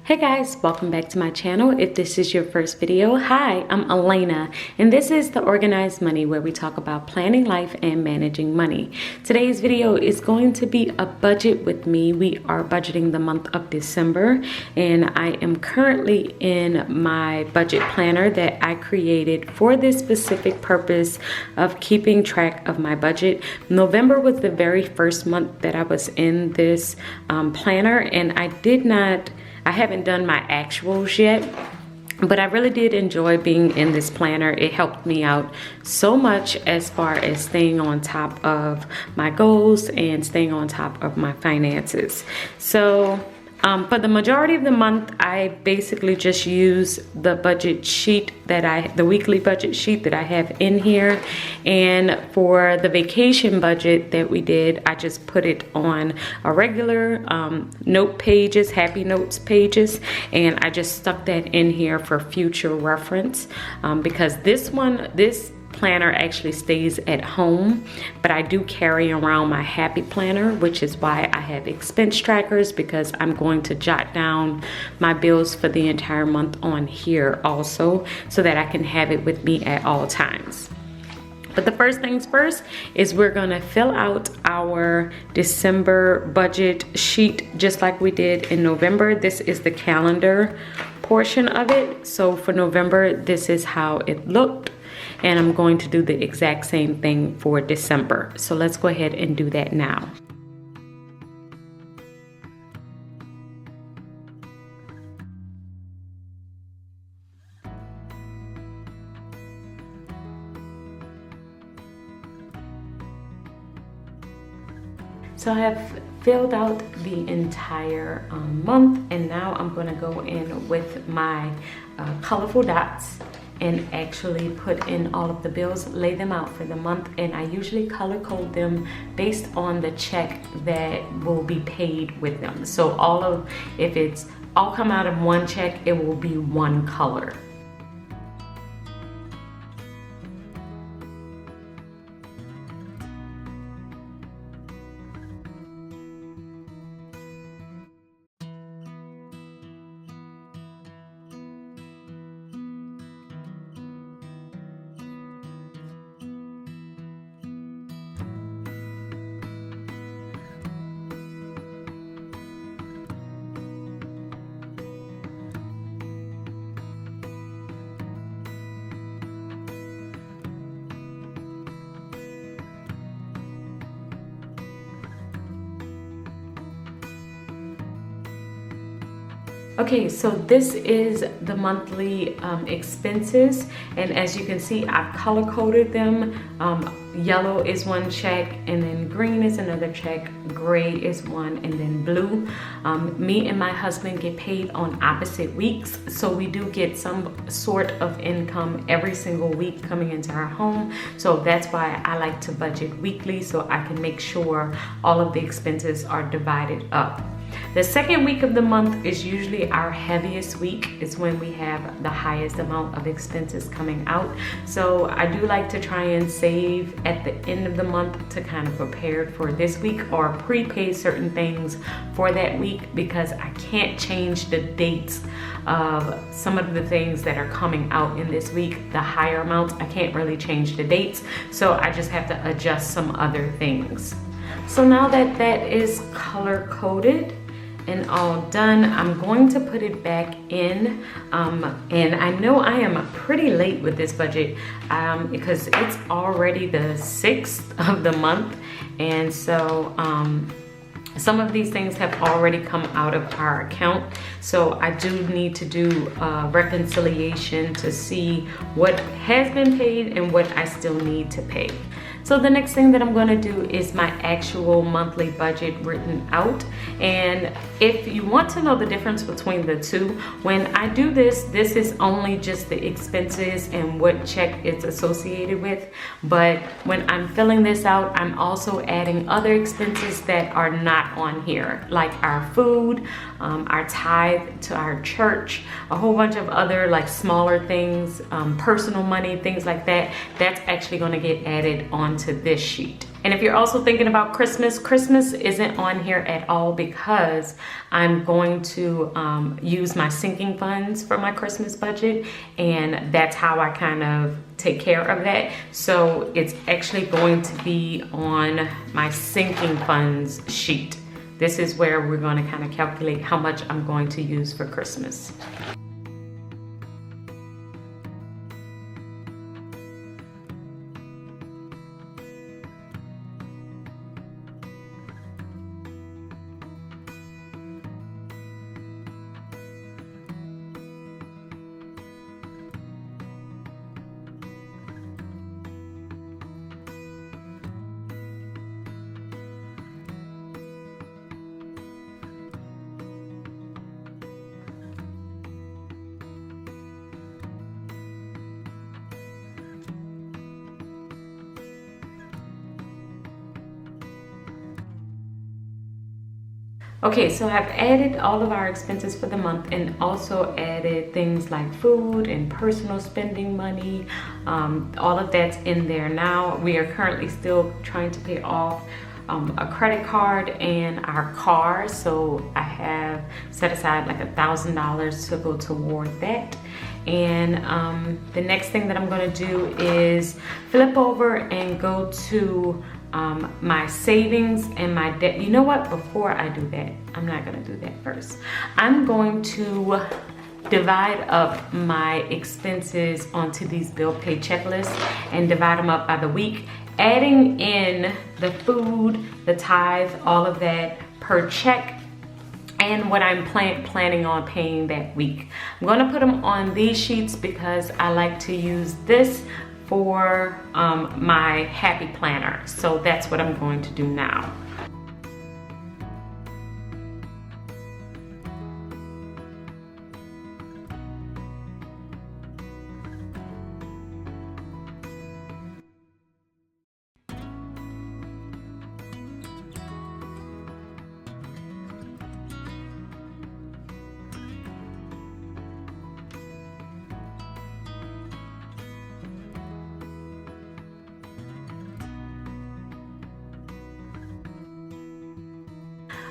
Hey guys, welcome back to my channel. If this is your first video, hi, I'm Alaina, and this is The Organized Money, where we talk about planning life and managing money. Today's video is going to be a budget with me. We are budgeting the month of December, and I am currently in my budget planner that I created for this specific purpose of keeping track of my budget. November was the very first month that I was in this planner, and I haven't done my actuals yet, but I really did enjoy being in this planner. It helped me out so much as far as staying on top of my goals and staying on top of my finances. So for the majority of the month, I basically just use the budget sheet the weekly budget sheet that I have in here. And for the vacation budget that we did, I just put it on a regular note pages, happy notes pages, and I just stuck that in here for future reference because this planner actually stays at home, but I do carry around my happy planner, which is why I have expense trackers, because I'm going to jot down my bills for the entire month on here also, so that I can have it with me at all times. But the first things first is we're gonna fill out our December budget sheet just like we did in November. This is the calendar portion of it. So for November, this is how it looked. And I'm going to do the exact same thing for December. So let's go ahead and do that now. So I have filled out the entire month, and now I'm gonna go in with my colorful dots and actually put in all of the bills, lay them out for the month, and I usually color code them based on the check that will be paid with them. So if it's all come out of one check, it will be one color. Okay, so this is the monthly expenses, and as you can see, I've color coded them. Yellow is one check, and then green is another check, gray is one, and then blue. Me and my husband get paid on opposite weeks, so we do get some sort of income every single week coming into our home. So that's why I like to budget weekly, so I can make sure all of the expenses are divided up. The second week of the month is usually our heaviest week. It's when we have the highest amount of expenses coming out. So I do like to try and save at the end of the month to kind of prepare for this week, or prepay certain things for that week, because I can't change the dates of some of the things that are coming out in this week. The higher amounts, I can't really change the dates, so I just have to adjust some other things. So now that that is color coded and all done, I'm going to put it back in. And I know I am pretty late with this budget because it's already the 6th of the month. And so some of these things have already come out of our account. So I do need to do a reconciliation to see what has been paid and what I still need to pay. So the next thing that I'm gonna do is my actual monthly budget written out. And if you want to know the difference between the two, when I do this, this is only just the expenses and what check it's associated with. But when I'm filling this out, I'm also adding other expenses that are not on here, like our food, our tithe to our church, a whole bunch of other like smaller things, personal money, things like that. That's actually gonna get added onto this sheet. And if you're also thinking about Christmas, Christmas isn't on here at all because I'm going to use my sinking funds for my Christmas budget, and that's how I kind of take care of that. So it's actually going to be on my sinking funds sheet. This is where we're going to kind of calculate how much I'm going to use for Christmas. Okay, so I've added all of our expenses for the month and also added things like food and personal spending money. All of that's in there now. We are currently still trying to pay off a credit card and our car. So I have set aside like $1,000 to go toward that. And the next thing that I'm gonna do is flip over and go to my savings and my debt. You know what, before I do that, I'm not gonna do that first. I'm going to divide up my expenses onto these bill pay checklists and divide them up by the week, adding in the food, the tithe, all of that per check, and what I'm planning on paying that week. I'm gonna put them on these sheets because I like to use this for my happy planner. So that's what I'm going to do now.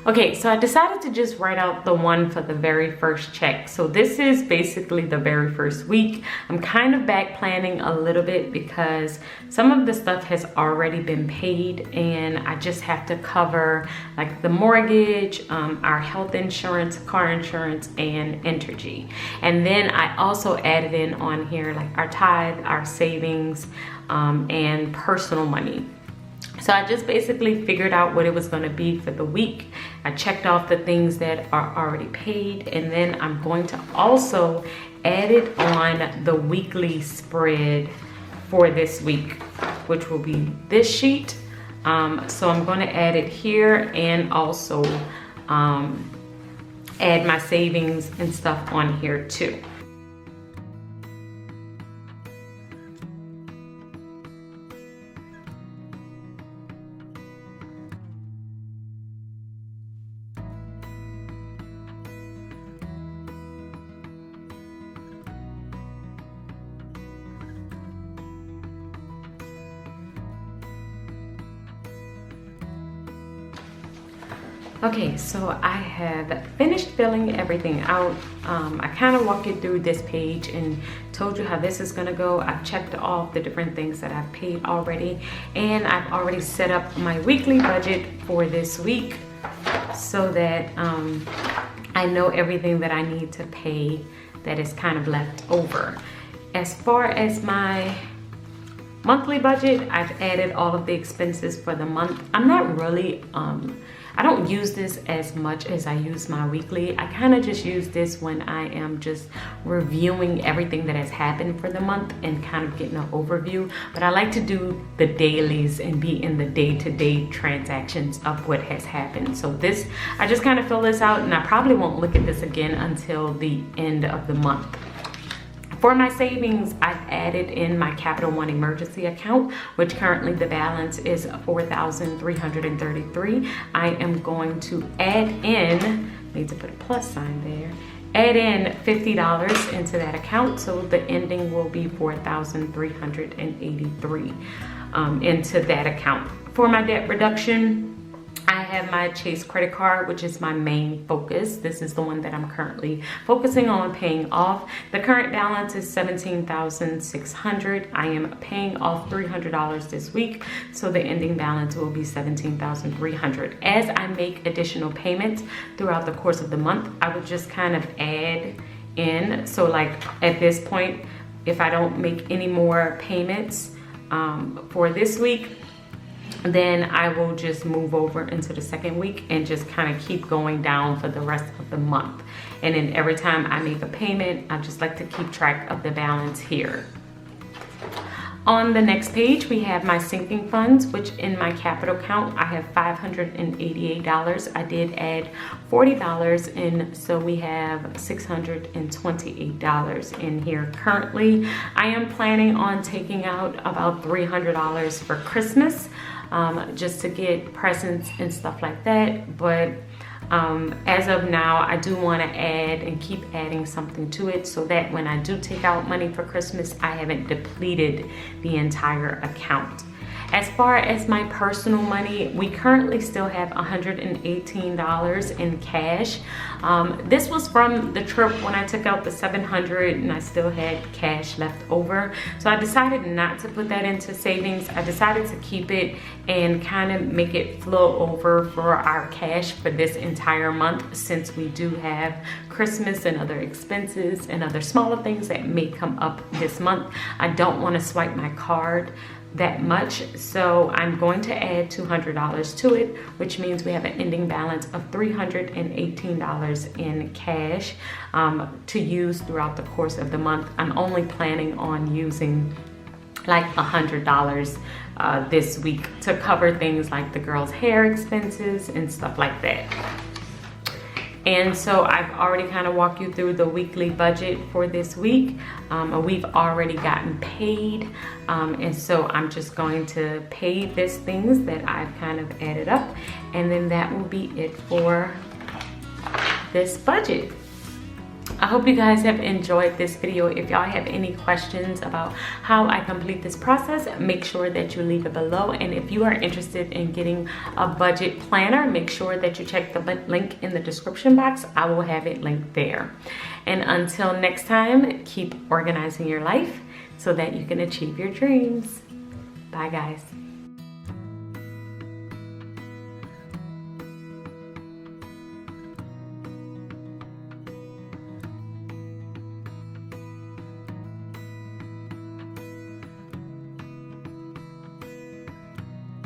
Okay, so I decided to just write out the one for the very first check. So this is basically the very first week. I'm kind of back planning a little bit because some of the stuff has already been paid and I just have to cover like the mortgage, our health insurance, car insurance, and Entergy. And then I also added in on here like our tithe, our savings, and personal money. So I just basically figured out what it was going to be for the week. I checked off the things that are already paid, and then I'm going to also add it on the weekly spread for this week, which will be this sheet. So I'm going to add it here and also add my savings and stuff on here too. Okay, so I have finished filling everything out. I kind of walked you through this page and told you how this is gonna go. I've checked off the different things that I've paid already, and I've already set up my weekly budget for this week so that I know everything that I need to pay that is kind of left over. As far as my monthly budget, I've added all of the expenses for the month. I'm not really, I don't use this as much as I use my weekly. I kind of just use this when I am just reviewing everything that has happened for the month and kind of getting an overview. But I like to do the dailies and be in the day-to-day transactions of what has happened. So this, I just kind of fill this out, and I probably won't look at this again until the end of the month. For my savings, I've added in my Capital One emergency account, which currently the balance is $4,333. I am going to add in, need to put a plus sign there, add in $50 into that account, so the ending will be $4,383 into that account For my debt reduction, I have my Chase credit card, which is my main focus. This is the one that I'm currently focusing on paying off. The current balance is $17,600. I am paying off $300 this week, so the ending balance will be $17,300. As I make additional payments throughout the course of the month, I would just kind of add in. So like at this point, if I don't make any more payments for this week, then I will just move over into the second week and just kind of keep going down for the rest of the month. And then every time I make a payment, I just like to keep track of the balance here. On the next page, we have my sinking funds, which in my capital count, I have $588. I did add $40 in, so we have $628 in here currently. I am planning on taking out about $300 for Christmas, just to get presents and stuff like that. But as of now, I do want to add and keep adding something to it so that when I do take out money for Christmas, I haven't depleted the entire account. As far as my personal money, we currently still have $118 in cash. This was from the trip when I took out the $700 and I still had cash left over. So I decided not to put that into savings. I decided to keep it and kind of make it flow over for our cash for this entire month, since we do have Christmas and other expenses and other smaller things that may come up this month. I don't want to swipe my card that much, so I'm going to add $200 to it, which means we have an ending balance of $318 in cash to use throughout the course of the month. I'm only planning on using like $100 this week to cover things like the girls' hair expenses and stuff like that. And so I've already kind of walked you through the weekly budget for this week. We've already gotten paid. And so I'm just going to pay these things that I've kind of added up. And then that will be it for this budget. I hope you guys have enjoyed this video. If y'all have any questions about how I complete this process, make sure that you leave it below. And if you are interested in getting a budget planner, make sure that you check the link in the description box. I will have it linked there. And until next time, keep organizing your life so that you can achieve your dreams. Bye guys.